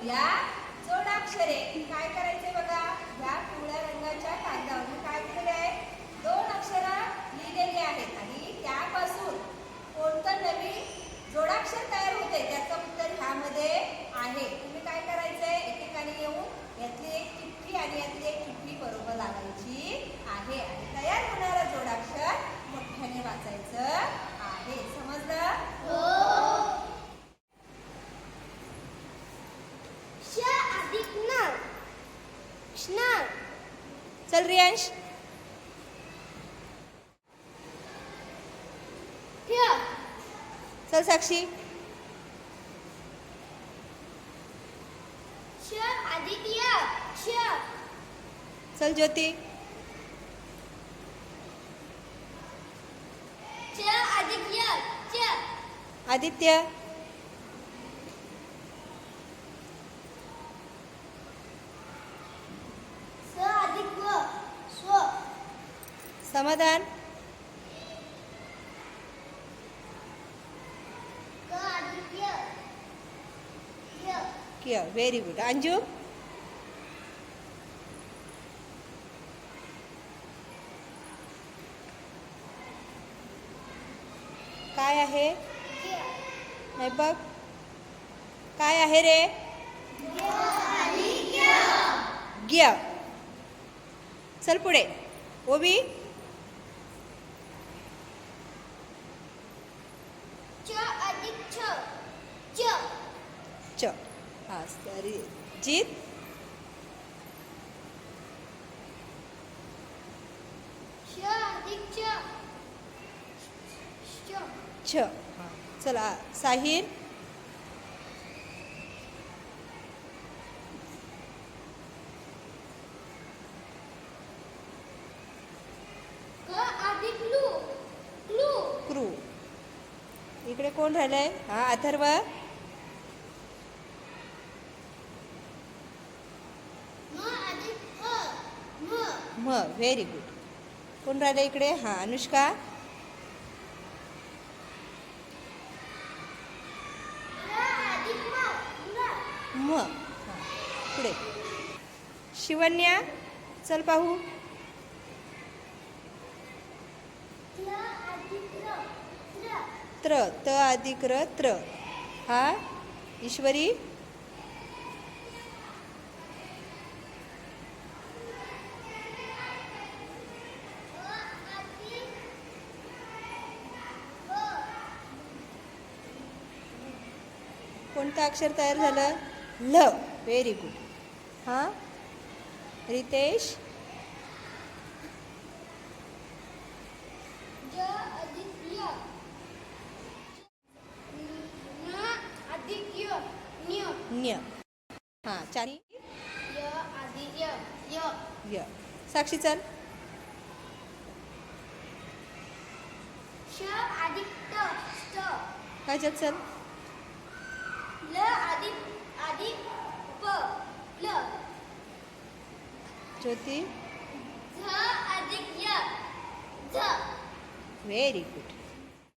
करूया जोडाक्षरे. काय करायचे बघा, या पिवळ्या रंगाच्या कागदावर मी काय केलेले आहे, 2 अक्षरं लिहिलेली आहेत आणि त्यापासून कोणतं नवीन जोडाक्षर तयार होते त्याचं उत्तर ह्यामध्ये आहे. तुम्ही काय करायचंय, एकेकाने येऊन यातली एक चिठ्ठी आणि यातली एक चिठ्ठी बरोबर लावायची आहे आणि तयार होणारं जोडाक्षर मोठ्याने वाचायचं आहे. समजलं? हो. श अधिक न कृष्ण. चल रियांश. चल साक्षी. श अधिक य श. चल ज्योती. च अधिक य च. आदित्य. स अधिक व स्व. समाधान. Very good. अंजू. काय आहे, नाही बघ काय आहे रे, ग्य. चल पुढे. ओबी. च अधिक छ च. च. हा सॉरी. जीत. श अधिक च छ. हा चला. साहिल. क अधिक लू क्लू. क्रू. इकडे कोण राहिलंय, हा अथर्व. म. Very good. कोण राहिलं इकडे, हा अनुष्का. म. हा पुढे शिवन्या. चल पाहू. त्र. त अधिक र त्र. हा ईश्वरी. कोणतं अक्षर तयार झालं, ल. Very good. हां रितेश. ज अधिक य न अधिक य न्य. न्य. हां चारी. य अधिक य य य. साक्षी चल. श अधिक त स्ट. काय चल. ल अधिक अधिक प प्ल. ज्योती. झ अधिक य झ. Very good.